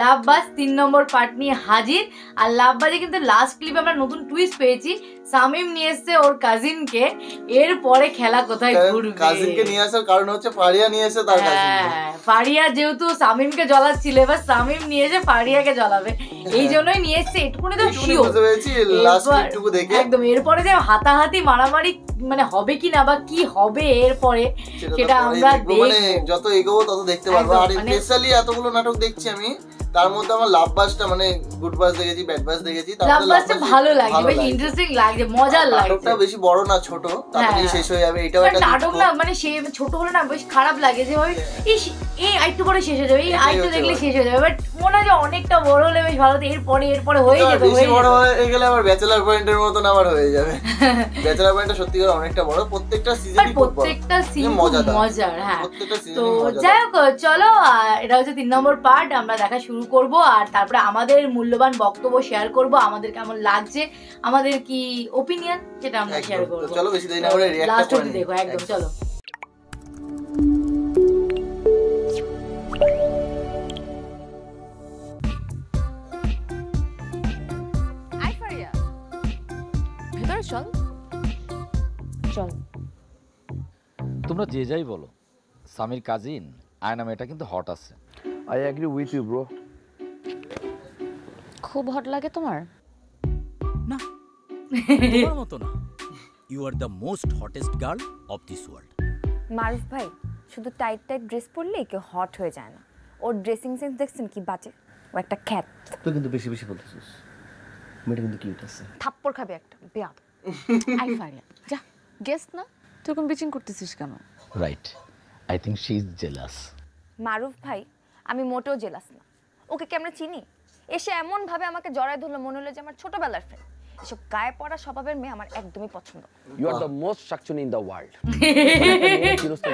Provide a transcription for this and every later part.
লাভবাজ 3 নম্বর part নিয়ে হাজির। আর লাভবাজে কিন্তু লাস্ট ক্লিপে আমরা নতুন টুইস্ট পেয়েছি, শামিম নিয়ে এসছে ওর কাজিনকে, এরপরে খেলা কোথায় ঘুরবে। কাজিনকে নিয়ে আসার কারণ হচ্ছে ফারিয়া নিয়ে এসে তার কাজিনকে। ফারিয়া যেহেতু শামিমকে জ্বলাচ্ছিল, এবার শামিম নিয়ে এসে ফারিয়াকে জ্বলাবে, এই জন্যই নিয়ে এসছে। এটুকুনি তো শিওর বুঝতে পেরেছি লাস্ট ক্লিপটুকু দেখে একদম। এরপরে যে হাতাহাতি মারামারি মানে হবে কি না বা কি হবে এরপরে সেটা আমরা দেখব, মানে যত এগোবো তত দেখতে পারবো। আর স্পেশালি এতগুলো নাটক দেখছি আমি, তার মধ্যে আমার লাভবাজটা মানে গুড বাজ দেখেছি, ব্যাড বাজ দেখেছি, লাভবাজটা ভালো লাগে, বেশ ইন্টারেস্টিং লাগে, মজার লাগে। নাটকটা বেশি বড় না, ছোট, তাড়াতাড়ি শেষ হয়ে যাবে। এটাও একটা নাটক না, মানে সে ছোট হলে না বেশ খারাপ লাগে যে ভাবে এই আইটু পরে শেষ হয়ে যাবে, এই আইটু দেখলে শেষ হয়ে যাবে, বাট মনে হয় যে অনেকটা বড় হলে বেশ ভালো, এরপরে হয়ে যাবে। বেশি বড় হয়ে গেলে আবার ব্যাচেলর পয়েন্টের মতন আবার হয়ে যাবে। ব্যাচেলর পয়েন্টটা সত্যি করে অনেকটা বড়, প্রত্যেকটা সিজনই খুব বড়, প্রত্যেকটা সিজন মজার। হ্যাঁ, তো যাই হোক চলো, এটা হচ্ছে 3 নম্বর পার্ট, আমরা দেখা শুরু করব। আর তারপরে আমাদের মূল্যবান বক্তব্য শেয়ার করব, আমাদের কেমন লাগছে, আমাদের কি ওপিনিয়ন সেটা আমরা শেয়ার করব। চলো বেশি দেরি না করে রিঅ্যাক্ট করে দেখো একদম। চলো চল চল। তোমরা যে যাই বলো, সামির কাজিন আয়না মেয়েটা কিন্তু হট আছে। I agree with you bro. খুব হট লাগে তোমার? না, তোমার মতো না। You are the most hottest girl of this world. Maruf ভাই শুধু টাইট টাইট ড্রেস পরলেই কেউ হট হয়ে যায় না। ওর ড্রেসিং সেন্স দেখছেন কি বাজে, ও একটা খ্যাত। তুই কিন্তু বেশি বেশি বলতেছিস, মেয়েটা কিন্তু কিউট আছে। থাপ্পড় খাবে একটা বেয়াদ। আই ফারিয়া যা, গেস না তুই কোন বিচিং করতেছিস কেন? Right, I think she is jealous. Maruf ভাই আমি মোটেও জেলাস না, ওকে কেমন চিনি। এসে এমন ভাবে আমাকে জড়ায় ধরলো, মনে হলো যে আমার ছোটবেলার ফ্রেন্ড। এসব গায়ে পড়া স্বভাবের মেয়ে আমার একদমই পছন্দ। ইউ আর দ্য মোস্ট শাকচুনি ইন দ্য ওয়ার্ল্ড।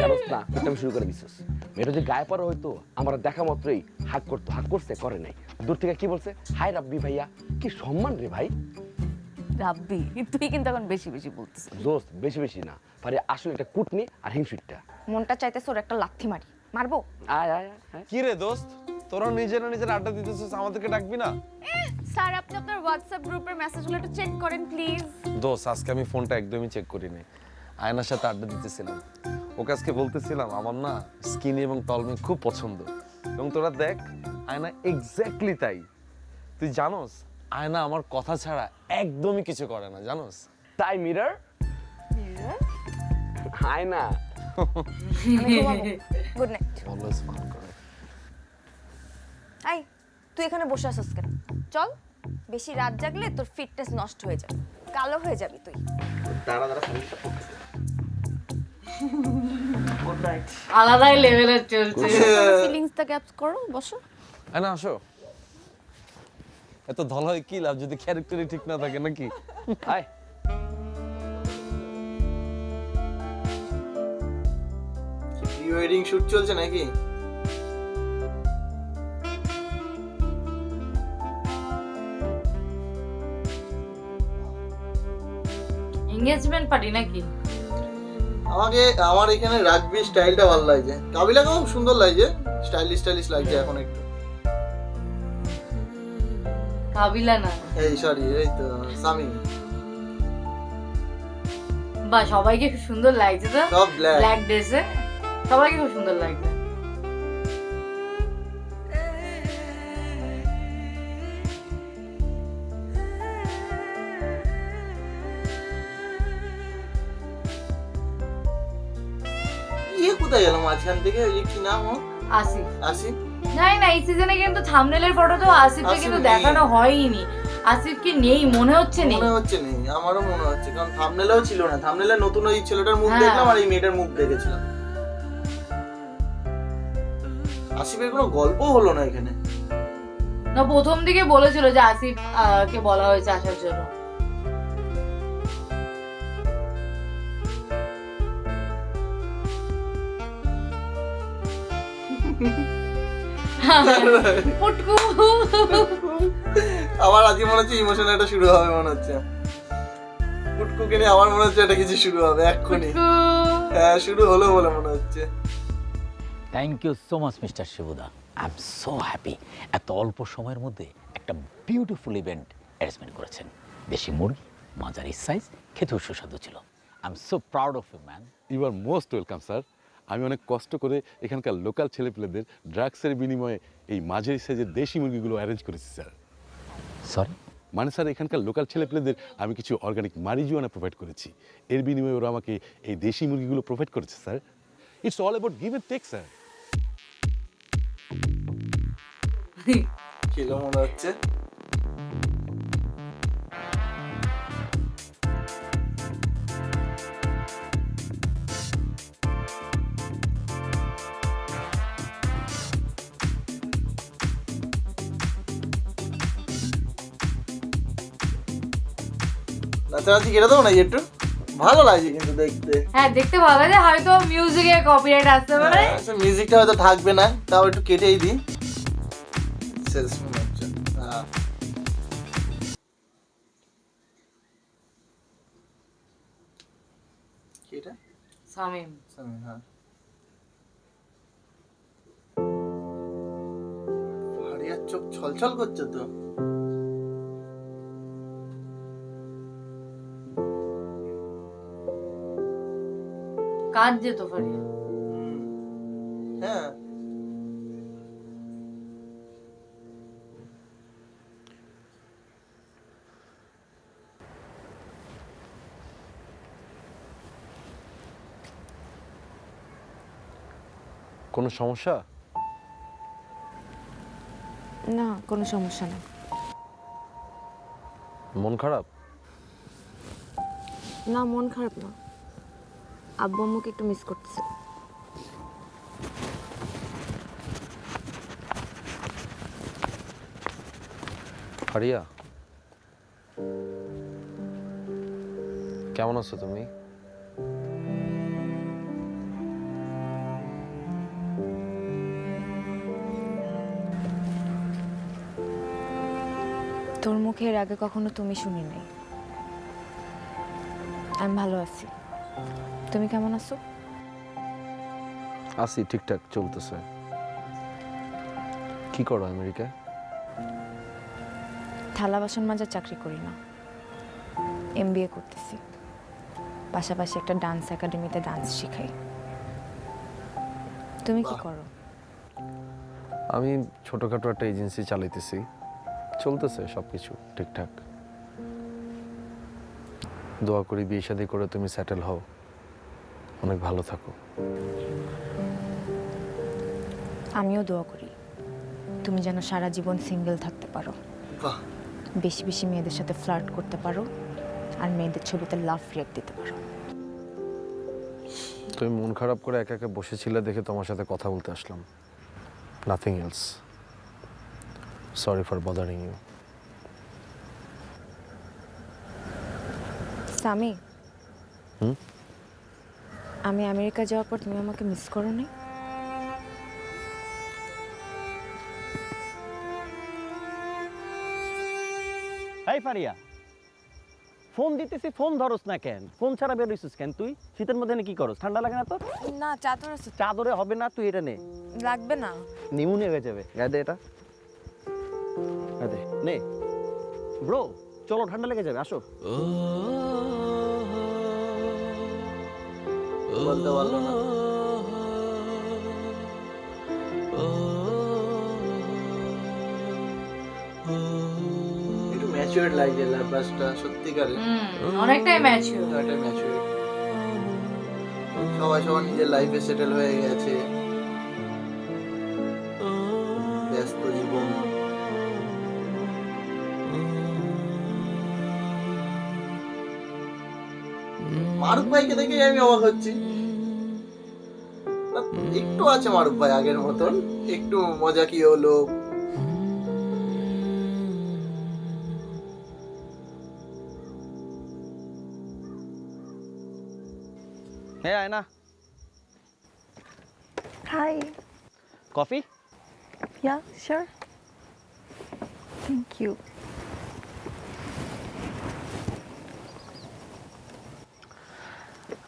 জানোস না, এটা শুরু করে দিছিস। মেয়েটা যে গায়ে পড়া হয়তো আমার দেখা মাত্রই হাক করতো, হাক করছে করে নাই, দূর থেকে কি বলছে, হাই রাব্বি ভাইয়া, কি সম্মান রে ভাই। রাব্বি তুই কিন্তু এখন বেশি বেশি বলছিস। দোস্ত বেশি বেশি না, পারে আসলে একটা কুটনি আর হিংসুটটা। মনটা চাইতেছে ওর একটা লাথি মারি। মারবো? আয় আয় আয়। কি রে দোস্ত, তোরা নিজেরা নিজের আড্ডা দিতেছিস, আমাদেরকে ডাকবি না? স্যার আপনি আপনার হোয়াটসঅ্যাপ গ্রুপের মেসেজগুলো একটু চেক করেন প্লিজ। দোস্ত আজকে আমি ফোনটা একদমই চেক করিনি, আয়নার সাথে আড্ডা দিতেছিলাম। ওকে আজকে বলতেছিলাম আমার না স্কিনি এবং তলমি খুব পছন্দ, এবং তোরা দেখ আয়না এক্স্যাক্টলি তাই। তুই জানোস আয়না আমার কথা ছাড়া একদমই কিছু করে না, জানোস? তাই মিরর আয়না গুড নাইট। অলওয়েজ ফান করে। আই তুই এখানে বসে আছিস কেন? চল, বেশি রাত জাগলে তোর ফিটনেস নষ্ট হয়ে যাবে, কালো হয়ে যাবি তুই। দাঁড়া দাঁড়া ফোনটা গুড নাইট। আলাদাই লেভেলের চলছে। ফিলিংসটা ক্যাপচ করো, বসো। আয়না আসো। এত ধল হয় কি লাভ যদি ক্যারেক্টারই ঠিক না থাকে নাকি? হাই প্রি ওয়েডিং শুট চলছে নাকি? এনগেজমেন্ট পার্টি নাকি? আমার এখানে রাগবি স্টাইলটা ভালো লাগছে, কাবিলাকে খুব সুন্দর লাগছে, স্টাইলিশ লাগছে এখন একটু। কাবিলা না, এই সরি, এই তো সামিম। বাহ, সবাইকে খুব সুন্দর লাগছে তো, সব ব্ল্যাক ড্রেসে সবাইকে খুব সুন্দর লাগছে। কোথায় গেল মাঝখান থেকে? ওই কি নাম ও? আসিফ। আসিফ নাই না, এই সিজনে কিন্তু থাম্বনেলের ফটো তো আসিফকে কিন্তু দেখানো হয়নি। আসিফ কি নেই মনে হচ্ছে? নেই মনে হচ্ছে, নেই আমারও মনে হচ্ছে, কারণ থাম্বনেলেও ছিল না। থাম্বনেলে নতুন ওই ছেলেটার মুখ দেখলাম আর এই মেয়েটার মুখ দেখেছিলাম। আসিফের কোনো গল্প হলো না এখানে। না, প্রথম দিকে বলেছিল যে আসিফ কে বলা হয়েছে আসার জন্য। আমার আজকে মনে হচ্ছে ইমোশন একটা শুরু হবে, মনে হচ্ছে পুটকুকে নিয়ে আমার মনে হচ্ছে এটা কিছু শুরু হবে এক্ষুনি। হ্যাঁ শুরু হলো বলে মনে হচ্ছে। Thank you so much mister Shibuda, I am so happy এত অল্প সময়ের মধ্যে একটা বিউটিফুল ইভেন্ট অ্যারেঞ্জমেন্ট করেছেন। দেশি মুরগি, মাঝারি সাইজ, খেতেও সুস্বাদু ছিল। I am so proud of you man. You are most welcome sir. আমি অনেক কষ্ট করে এখানকার লোকাল ছেলেপেলেদের ড্রাগসের বিনিময়ে এই মাঝারি সাইজের দেশি মুরগিগুলো অ্যারেঞ্জ করেছি স্যার। সরি? মানে স্যার এখানকার লোকাল ছেলেপেলেদের আমি কিছু অর্গানিক মারিজুয়ানা প্রোভাইড করেছি, এর বিনিময়ে ওরা আমাকে এই দেশি মুরগিগুলো প্রোভাইড করেছে স্যার। It's all about give and take sir. খেলো মনে হচ্ছে। নাচানাচি কেটে দেবো না একটু, ভালো লাগছে কিন্তু দেখতে। হ্যাঁ দেখতে ভালো লাগে, হয়তো মিউজিকে কপিরাইট আসতে পারে। মিউজিকটা হয়তো থাকবে না, তাও একটু কেটেই দিই। শেষ মনে হচ্ছে। হ্যাঁ এটা শামিম হ্যাঁ ফারিয়ার চোখ ছলছল করছে তো। কাঁদছে তো ফারিয়া। হ্যাঁ কোনো সমস্যা? না, কোনো সমস্যা না। মন খারাপ? না, মন খারাপ না, আব্বু আম্মুকে একটু মিস করতেছে। ফারিয়া, কেমন আছো তুমি? তোর মুখে এর আগে কখনো তুমি শুনি নাই। আমি ভালো আছি, তুমি কেমন আছো? আছি, ঠিকঠাক চলতেছে। কি করো আমেরিকায়? থালা বাসন মাজার চাকরি করি না, MBA করতেছি, পাশাপাশি একটা ডান্স একাডেমিতে ডান্স শিখাই। তুমি কি করো? আমি ছোটখাটো একটা এজেন্সি চালাইতেছি, চলতেছে সবকিছু ঠিকঠাক। দোয়া করি বিয়ে শাদী করে তুমি সেটেল হও, অনেক ভালো থাকো। আমিও দোয়া করি তুমি যেন সারা জীবন সিঙ্গেল থাকতে পারো, বেশি বেশি মেয়েদের সাথে ফ্লার্ট করতে পারো, আর মেয়েদের ছবিতে লাভ রিঅ্যাক্ট দিতে পারো। তুমি মন খারাপ করে একা একা বসেছিলে দেখে তোমার সাথে কথা বলতে আসলাম, nothing else. Sorry for bothering you. Sami, আমি আমেরিকা যাওয়ার পর তুমি আমাকে মিস করো নি? এই ফারিয়া, ফোন দিতেছি, ফোন ধরস না কেন? ফোন ছাড়া বের হইছিস কেন তুই? শীতের মধ্যে কি করস? ঠান্ডা লাগে না তোর? না, চাদর আছে। চাদরে হবে না, তুই এটা নে। লাগবে না, নিউমোনিয়া হয়ে যাবে। গায়ে দে এটা, গায়ে দে, নে ব্রো, চলো, ঠান্ডা লেগে যাবে, আসো। বলতে পারলো না। একটু ম্যাচিউরড লাগছে লাভাসটা, সত্যিকারে অনেকটাই ম্যাচিউর। অনেকটাই ম্যাচিউর। সবাই সবার নিজের লাইফে সেটেল হয়ে গেছে, ব্যস্ত জীবন। মারুফ ভাইকে দেখে আমি অবাক হচ্ছি, একটু আছে মারুফ ভাই আগের মতন, একটু মজাকিও লোক। হ্যাঁ, আয়না, Hi. Coffee? Yeah, sure. Thank you.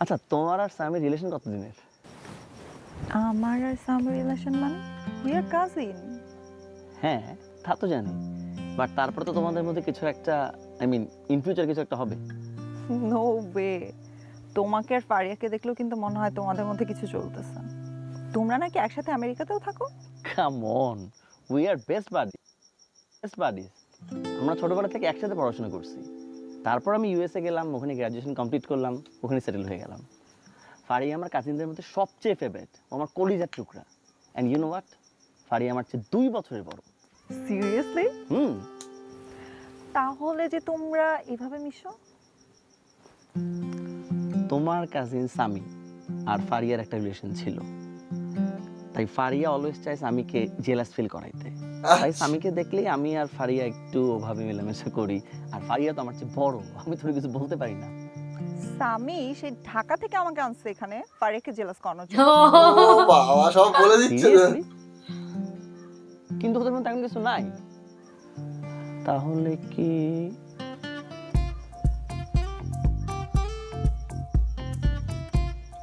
আচ্ছা, তোমার আর স্যামের রিলেশন কতদিনের? আমার আর সামির রিলেশন মানে উই আর কাজিন। হ্যাঁ তা তো জানি, বাট তারপরে তো তোমাদের মধ্যে কিছু একটা, আই মিন ইন ফিউচার কিছু একটা হবে। নো ওয়ে, তোমাকে আর ফারিয়াকে দেখলেও কিন্তু মনে হয় তোমাদের মধ্যে কিছু চলতেছে। তোমরা নাকি একসাথে আমেরিকাতেও থাকো? Come on, we are best buddies. আমরা ছোটবেলা থেকে একসাথে পড়াশোনা করছি, তারপর আমি ইউএসএ গেলাম, ওখানে গ্র্যাজুয়েশন কমপ্লিট করলাম, ওখানে সেটেল হয়ে গেলাম। ফারিয়া আমার কাজিনদের মধ্যে সবচেয়ে ফেভারিট, আমার কলিজার টুকরা। And you know what, Faria আমার চেয়ে 2 বছরের বড়। সিরিয়াসলি? তাহলে যে তোমরা এভাবে মিশো? তোমার কাজিন সামি আর ফারিয়ার একটা রিলেশন ছিল, তাই ফারিয়া অলওয়েজ চাই সামিকে জেলাস ফিল করাইতে। তাই সামিকে দেখলেই আমি আর ফারিয়া একটু ওভাবে মেলামেশা করি। আর ফারিয়া তো আমার চেয়ে বড়, আমি তো কিছু বলতে পারি না। সামি সেই ঢাকা থেকে আমাকে আনছে এখানে ফারিয়াকে জেলাস করানোর জন্য। ও বাবা, সব বলে দিচ্ছে। কিন্তু ওদের মধ্যে তেমন কিছু নাই। তাহলে কি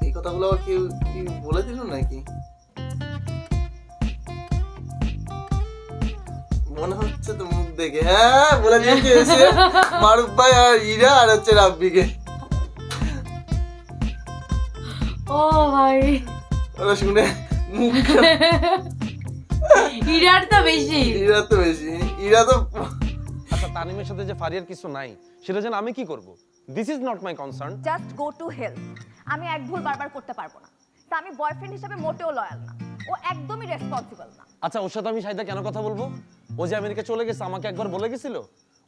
এই কথাগুলো আবার কেউ কি বলে দিল নাকি? মনে হচ্ছে তো মুখ দেখে। হ্যাঁ বলে দিয়েছে এসে মারুফ ভাই আর ইরা আর হচ্ছে রাব্বিকে। ও ভাই ওরা শুনে মুখ ইরার তো বেশি। ইরা তো আচ্ছা তানিমের সাথে যে ফারিয়ার কিছু নাই সেটা যেন আমি কি করব? This is not my concern. Just go to hell. আমি এক ভুল বারবার করতে পারবো না। তা আমি বয়ফ্রেন্ড হিসেবে মোটেও লয়াল না, ও একদমই রেসপন্সিবল না। আচ্ছা ওর সাথে আমি সাইদা কেন কথা বলবো? ও যে আমেরিকা চলে গেছে আমাকে একবার বলে গেছিল।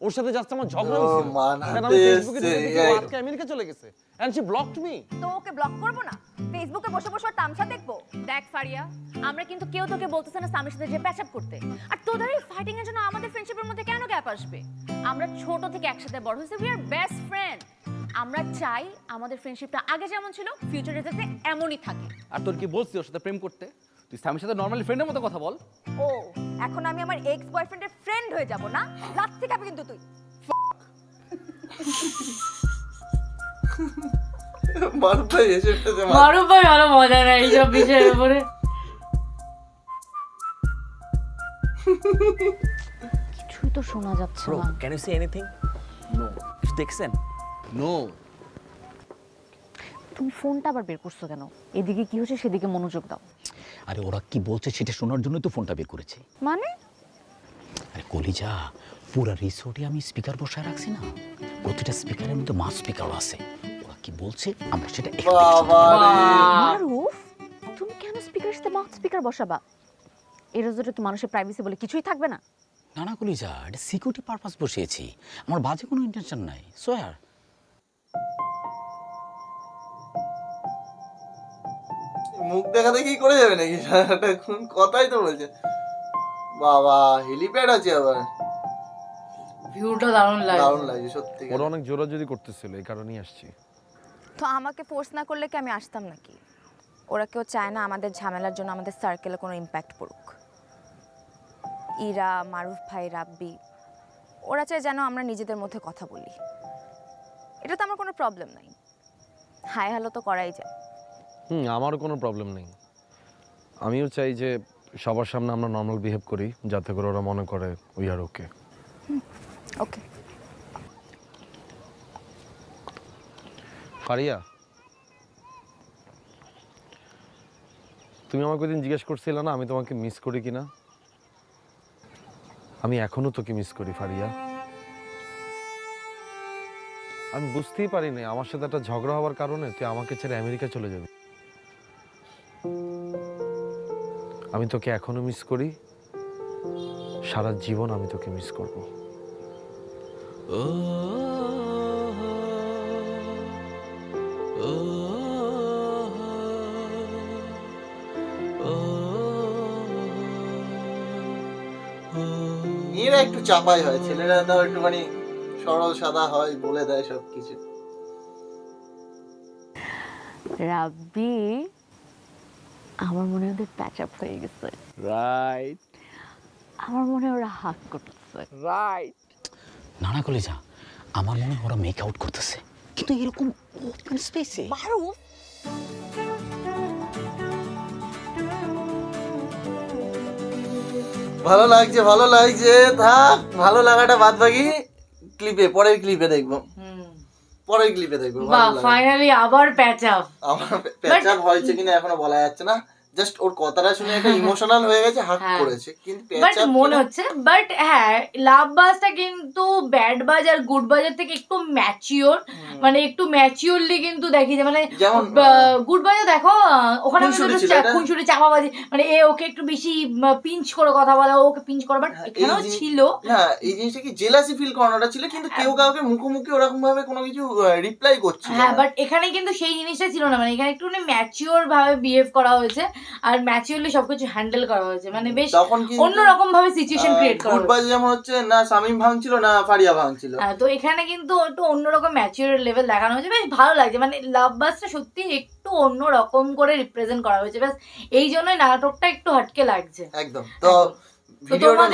ওর সাথে জাস্ট আমার ঝগড়া হয়েছিল, কারণ আমি ফেসবুকে দেখেছি ও আজকে আমেরিকা চলে গেছে এন্ড শি ব্লকড মি। তো ওকে ব্লক করব না? ফেসবুকে বসে বসে তামসা দেখবো? দেখ ফারিয়া, আমরা কিন্তু কেউ তোকে বলতেছে না সামির সাথে যে প্যাচ আপ করতে। আর তোদের এই ফাইটিং এর জন্য আমাদের ফ্রেন্ডশিপের মধ্যে কেন গ্যাপ আসবে? আমরা ছোট থেকে একসাথে বড় হয়েছি, উই আর বেস্ট ফ্রেন্ড। আমরা চাই আমাদের ফ্রেন্ডশিপটা আগে যেমন ছিল ফিউচারে যাতে এমনই থাকে। আর তোর কি বলছিস ওর সাথে প্রেম করতে? তুই সামির সাথে নরমালি ফ্রেন্ডের মতো কথা বল। ও এখন আমি আমার এক্স বয়ফ্রেন্ডের ফ্রেন্ড হয়ে যাব না? লাথি খাবি কিন্তু তুই। মারুফ ভাই এসে উঠেছে। মারুফ ভাই ভালো মজা নেই এইসব বিষয়ের উপরে। কিছুই তো শোনা যাচ্ছে ব্রো না। Can you say anything? No. কিছু দেখছেন? নো। তুমি ফোনটা আবার বের করছো কেন? এদিকে কি হচ্ছে সেদিকে মনোযোগ দাও। আরে ওরা কি বলছে সেটা শোনার জন্য তো ফোনটা বের করেছি। মানে? আরে কলিজা, পুরো রিসোর্টে আমি স্পিকার বসায় রাখছি না, প্রতিটা স্পিকারের মধ্যে মাস স্পিকারও আছে। ওরা কি বলছে আমরা সেটা মারুফ, তুমি কেন স্পিকারের সাথে মাউথ স্পিকার বসাবা? এর জন্য তো মানুষের প্রাইভেসি বলে কিছুই থাকবে না। না না কলিজা, এটা সিকিউরিটি পারপাস বসিয়েছি, আমার বাজে কোনো ইন্টেনশন নাই। সোয়ার মুখ দেখা দেখি করে যাবে নাকি? কথাই তো বলছে। বাবা হেলিপ্যাড আছে আবার। ভিউটা দারুণ লাগছে সত্যি। ওরা অনেক জোরাজোরি করতেছিল, এই কারণেই আসছি। তো আমাকে ফোর্স না করলে কি আমি আসতাম নাকি? ওরা কেউ চায় না আমাদের ঝামেলার জন্য আমাদের সার্কেলে কোনো ইম্প্যাক্ট পড়ুক। ইরা, মারুফ ভাই, রাব্বি, ওরা চায় যেন আমরা নিজেদের মধ্যে কথা বলি। এটা তো আমার কোনো প্রবলেম নাই, হাই হ্যালো তো করাই যায়। আমারও কোনো প্রবলেম নেই। আমিও চাই যে সবার সামনে আমরা নর্মাল বিহেভ করি, যাতে করে ওরা মনে করে উই আর ওকে। ওকে। ফারিয়া, তুমি আমাকে ওইদিন জিজ্ঞেস করছিলে না আমি তোমাকে মিস করি কিনা? আমি এখনো তোকে মিস করি ফারিয়া। আমি বুঝতেই পারিনি আমার সাথে একটা ঝগড়া হওয়ার কারণে তুই আমাকে ছেড়ে আমেরিকা চলে যাবি। আমি তোকে এখনো মিস করি, সারা জীবন আমি তোকে মিস করব। মেয়েরা একটু চাপাই হয়, ছেলেরা তাও একটুখানি সরল সাদা হয়, বলে দেয় সবকিছু। রাব্বি, আমার মনে হয় ওদের প্যাচ আপ হয়ে গেছে। রাইট। আমার মনে হয় ওরা হাগ করতেছে। রাইট। না না কলিজা, আমার মনে হয় ওরা মেক আউট করতেছে, কিন্তু এরকম ওপেন স্পেসে। মারুফ, ভালো লাগছে থাক, ভালো লাগাটা বাদ বাকি পরের ক্লিপে দেখবো। বাহ, ফাইনালি আবার প্যাচ আপ। আমার প্যাচ আপ হয়েছে কিনা এখনো বলা যাচ্ছে না, জাস্ট ওর কথাটা শুনে একটা ইমোশনাল হয়ে গেছে, হাক করেছে, কিন্তু বাট মনে হচ্ছে বাট হ্যাঁ লাভ বাজটা কিন্তু ব্যাড বাজ আর গুড বাজের থেকে একটু ম্যাচিওর, মানে একটু ম্যাচিওরলি কিন্তু দেখি যে মানে গুড বাজে দেখো ওখানে খুনসুটি চাপাবাজি, মানে এ ওকে একটু বেশি পিঞ্চ করে কথা বলা, ওকে পিঞ্চ করে, বাট এখানেও ছিল না এই জিনিসটা কি জেলাসি ফিল করানোটা ছিল, কিন্তু কেউ কাউকে মুখোমুখি ওরকম ভাবে কোনো কিছু রিপ্লাই করছে। হ্যাঁ বাট এখানে কিন্তু সেই জিনিসটা ছিল না, মানে এখানে একটু ম্যাচিওর ভাবে বিহেভ করা হয়েছে আর ম্যাচিওরলি সবকিছু হ্যান্ডেল করা হয়েছে, মানে বেশ অন্যরকম ভাবে সিচুয়েশন ক্রিয়েট করা হয়েছে। গুডবাই যেমন হচ্ছে না শামিম ভাঙছিল না ফারিয়া ভাঙছিল, তো এখানে কিন্তু একটু অন্যরকম ম্যাচিওর লেভেল দেখানো হয়েছে, বেশ ভালো লাগছে, মানে লাভ বাজটা সত্যি একটু অন্যরকম করে রিপ্রেজেন্ট করা হয়েছে, ব্যাস এই জন্যই নাটকটা একটু হটকে লাগছে একদম। তো ভিডিওটা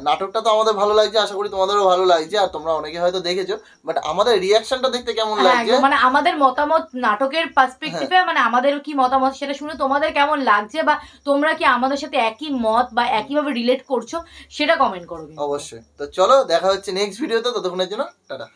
নাটকটা তো আমাদের ভালো লাগছে, আশা করি তোমাদেরও ভালো লাগছে, আর তোমরা অনেকে হয়তো দেখেছো, বাট আমাদের রিঅ্যাকশনটা দেখতে কেমন লাগছে, মানে আমাদের মতামত নাটকের পার্সপেক্টিভে, মানে আমাদের কি মতামত সেটা শুনে তোমাদের কেমন লাগছে, বা তোমরা কি আমাদের সাথে একই মত বা একইভাবে রিলেট করছো সেটা কমেন্ট করো অবশ্যই। তো চলো দেখা হচ্ছে নেক্সট ভিডিওতে, ততক্ষণের জন্য টাটা।